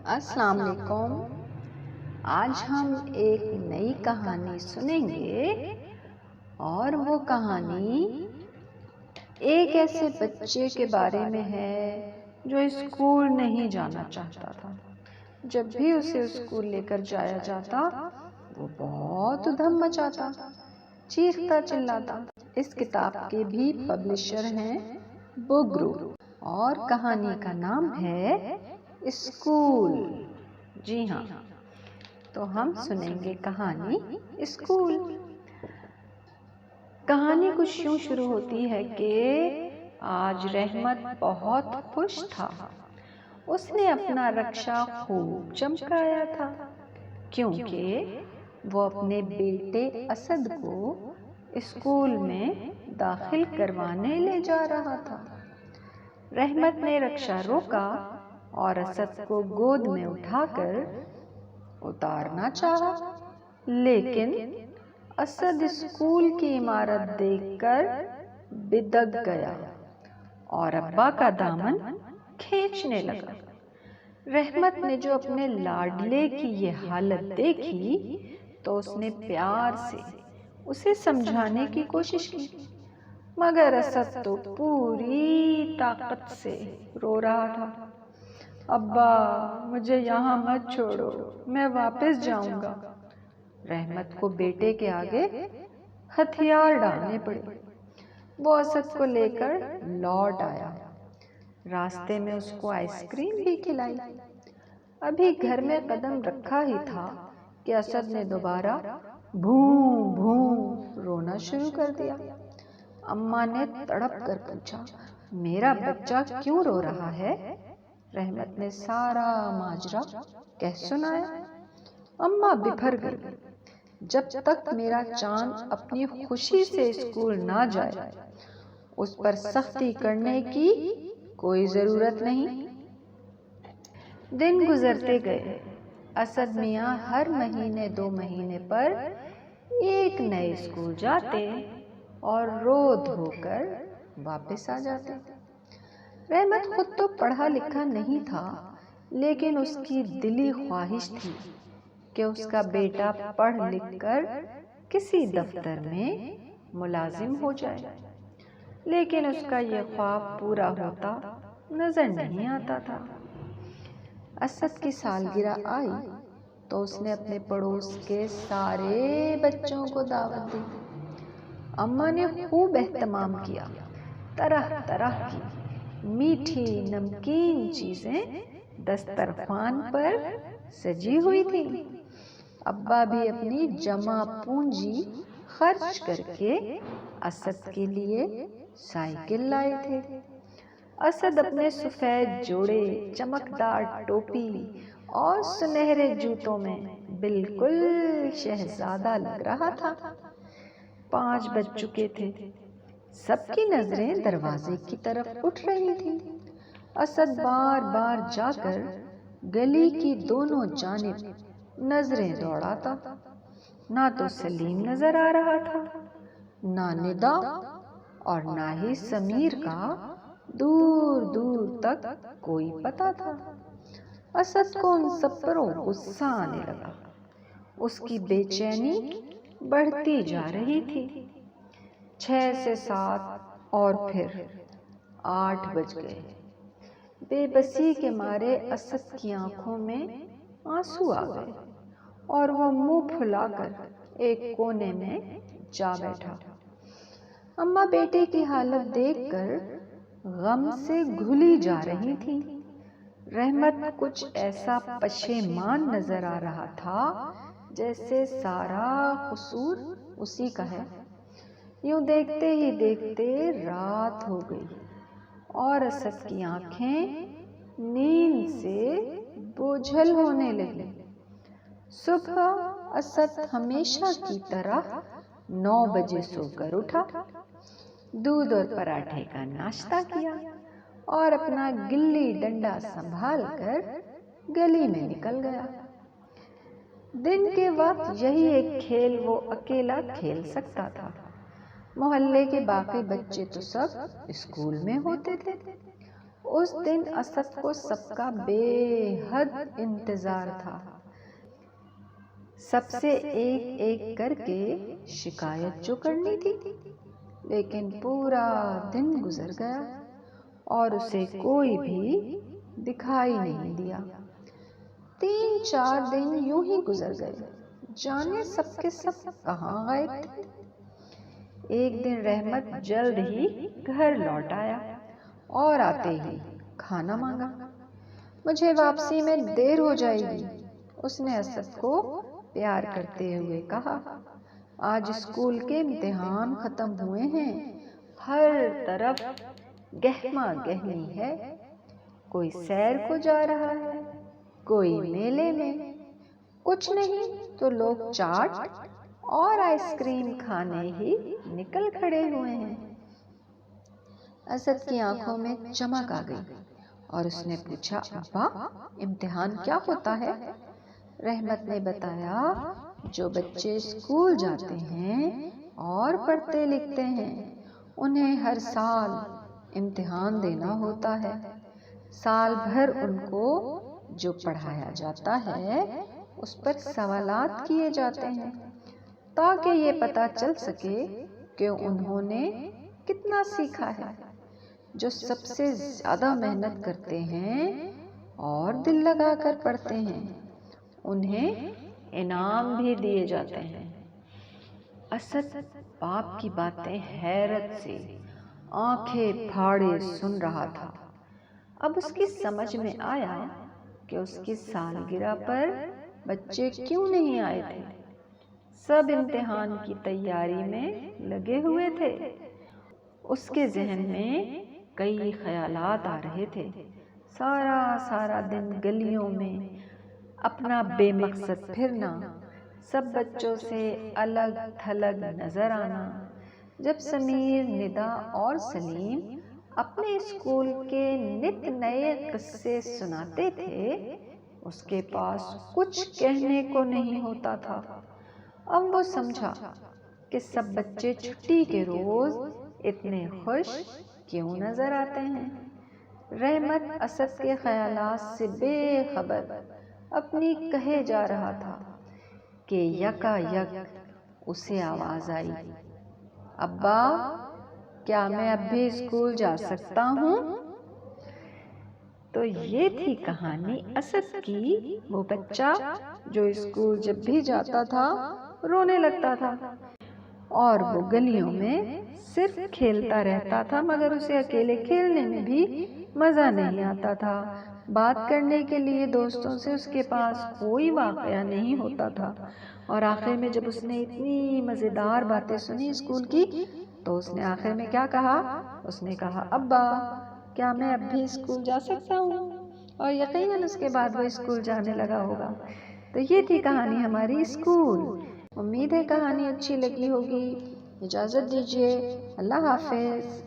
السلام علیکم۔ آج ہم ایک نئی کہانی سنیں گے اور وہ کہانی ایک ایسے بچے کے بارے میں ہے جو اسکول نہیں جانا چاہتا تھا۔ جب بھی اسے اسکول لے کر جایا جاتا وہ بہت ادھم مچاتا، چیختا چلاتا۔ اس کتاب کے بھی پبلشر ہیں بک گروپ اور کہانی کا نام ہے اسکول۔ جی ہاں، تو ہم سنیں گے کہانی اسکول۔ کہانی کچھ یوں شروع ہوتی ہے کہ آج رحمت بہت خوش تھا۔ اس نے اپنا رکشہ خوب چمکایا تھا کیونکہ وہ اپنے بیٹے اسد کو اسکول میں داخل کروانے لے جا رہا تھا۔ رحمت نے رکشہ روکا اور اسد کو گود میں اٹھا کر اتارنا چاہا، لیکن اسد اسکول کی عمارت دیکھ کر بدک گیا اور ابا کا دامن کھینچنے لگا۔ رحمت نے جو اپنے لاڈلے کی یہ حالت دیکھی تو اس نے پیار سے اسے سمجھانے کی کوشش کی، مگر اسد تو پوری طاقت سے رو رہا تھا۔ ابا، مجھے یہاں مت چھوڑو، میں واپس جاؤں گا۔ رحمت کو بیٹے کے آگے ہتھیار ڈالنے پڑے۔ وہ اسد کو لے کر لوٹ آیا، راستے میں اس کو آئس کریم بھی کھلائی۔ ابھی گھر میں قدم رکھا ہی تھا کہ اسد نے دوبارہ بھوں بھوں رونا شروع کر دیا۔ اماں نے تڑپ کر پوچھا، میرا بچہ کیوں رو رہا ہے؟ رحمت نے سارا ماجرا کہہ سنایا۔ اماں بفر گئی، جب تک میرا چاند اپنی خوشی سے اسکول نہ جائے اس پر سختی کرنے کی کوئی ضرورت نہیں۔ دن گزرتے گئے۔ اسد میاں ہر مہینے 2 مہینے پر ایک نئے اسکول جاتے اور رو دھو کر واپس آ جاتے۔ رحمت خود تو پڑھا لکھا نہیں تھا، لیکن اس کی دلی خواہش تھی کہ اس کا بیٹا پڑھ لکھ کر کسی دفتر میں ملازم ہو جائے، لیکن اس کا یہ خواب پورا ہوتا نظر نہیں آتا تھا۔ اسد کی سالگرہ آئی تو اس نے اپنے پڑوس کے سارے بچوں کو دعوت دی۔ اماں نے خوب اہتمام کیا، طرح طرح کی میٹھی نمکین چیزیں دسترخوان پر سجی ہوئی تھیں۔ ابا بھی اپنی جمع پونجی خرچ کر کے اسد کے لیے سائیکل لائے تھے۔ اسد اپنے سفید جوڑے، چمکدار ٹوپی اور سنہرے جوتوں میں بالکل شہزادہ لگ رہا تھا۔ 5 بج چکے تھے، سب کی نظریں دروازے کی طرف اٹھ رہی تھیں۔ اسد بار بار جا کر گلی کی دونوں جانب نظریں دوڑاتا، نہ تو سلیم نظر آ رہا تھا، نہ ندا اور نہ ہی سمیر کا دور دور تک کوئی پتہ تھا۔ اسد کو ان سب پر غصہ آنے لگا، اس کی بے چینی بڑھتی جا رہی تھی۔ 6 سے 7 اور پھر 8 بج گئے۔ بے بسی کے مارے اسد کی آنکھوں میں آنسو آ گئے اور وہ منہ پھلا کر ایک کونے میں جا بیٹھا۔ اماں بیٹے کی حالت دیکھ کر غم سے گھلی جا رہی تھی۔ رحمت کچھ ایسا پشیمان نظر آ رہا تھا جیسے سارا قصور اسی کا ہے۔ یوں دیکھتے ہی دیکھتے رات ہو گئی اور اسد کی آنکھیں نیند سے بوجھل ہونے لگی۔ صبح اسد ہمیشہ کی طرح 9 بجے سو کر اٹھا، دودھ اور پراٹھے کا ناشتہ کیا اور اپنا گلی ڈنڈا سنبھال کر گلی میں نکل گیا۔ دن کے وقت یہی ایک کھیل وہ اکیلا کھیل سکتا تھا۔ محلے کے باقی بچے تو سب اسکول میں ہوتے تھے۔ اس دن اسد کو سب کا بے حد انتظار تھا۔ سب سے ایک ایک کر کے شکایت جو کرنی تھی، لیکن پورا دن گزر گیا اور اسے کوئی بھی دکھائی نہیں دیا۔ 3-4 دن یوں ہی گزر گئے، جانے سب کے سب کہاں غائب تھے۔ ایک دن رحمت جلد ہی گھر لوٹ آیا اور آتے ہی کھانا مانگا۔ مجھے واپسی میں دیر ہو جائے گی، اس نے اسد کو پیار کرتے ہوئے کہا۔ آج اسکول کے امتحان ختم ہوئے ہیں، ہر طرف گہما گہمی ہے، کوئی سیر کو جا رہا ہے، کوئی میلے میں، کچھ نہیں تو لوگ چاٹ اور آئس کریم کھانے ہی نکل کھڑے ہوئے ہیں۔ اسد کی آنکھوں میں چمک آ گئی اور اس نے پوچھا، ابا امتحان کیا ہوتا ہے؟ رحمت نے بتایا، جو بچے اسکول جاتے ہیں اور پڑھتے لکھتے ہیں انہیں ہر سال امتحان دینا ہوتا ہے۔ سال بھر ان کو جو پڑھایا جاتا ہے اس پر سوالات کیے جاتے ہیں تاکہ یہ پتہ چل سکے کہ انہوں نے کتنا سیکھا ہے۔ جو سب سے زیادہ محنت کرتے ہیں اور دل لگا کر پڑھتے ہیں انہیں انعام بھی دیے جاتے ہیں۔ اسد باپ کی باتیں حیرت سے آنکھیں پھاڑے سن رہا تھا۔ اب اس کی سمجھ میں آیا کہ اس کی سالگرہ پر بچے کیوں نہیں آئے تھے۔ سب امتحان کی تیاری میں لگے ہوئے تھے۔ اس کے ذہن میں کئی خیالات آ رہے تھے۔ سارا دن گلیوں میں اپنا بے مقصد پھرنا، سب بچوں سے الگ تھلگ نظر آنا۔ جب سمیر، ندا اور سلیم اپنے اسکول کے نت نئے قصے سناتے تھے اس کے پاس کچھ کہنے کو نہیں ہوتا تھا۔ اب وہ سمجھا کہ سب بچے چھٹی کے روز اتنے خوش کیوں نظر آتے ہیں۔ رحمت اسد کے خیالات سے بے خبر اپنی کہے جا رہا تھا کہ یکا یک اسے آواز آئی، ابا کیا میں اب بھی اسکول جا سکتا ہوں؟ تو یہ تھی کہانی اسد کی۔ وہ بچہ جو اسکول جب بھی جاتا تھا رونے لگتا تھا اور وہ گلیوں میں صرف کھیلتا رہتا تھا، مگر اسے اکیلے کھیلنے میں بھی مزہ نہیں آتا تھا۔ بات کرنے کے لیے دوستوں سے اس کے پاس کوئی واقعہ نہیں ہوتا تھا، اور آخر میں جب اس نے اتنی مزیدار باتیں سنی اسکول کی تو اس نے آخر میں کیا کہا؟ اس نے کہا، ابا کیا میں اب بھی اسکول جا سکتا ہوں؟ اور یقیناً اس کے بعد وہ اسکول جانے لگا ہوگا۔ تو یہ تھی کہانی ہماری اسکول۔ امید ہے کہانی اچھی لگی ہوگی۔ اجازت دیجیے، اللہ حافظ۔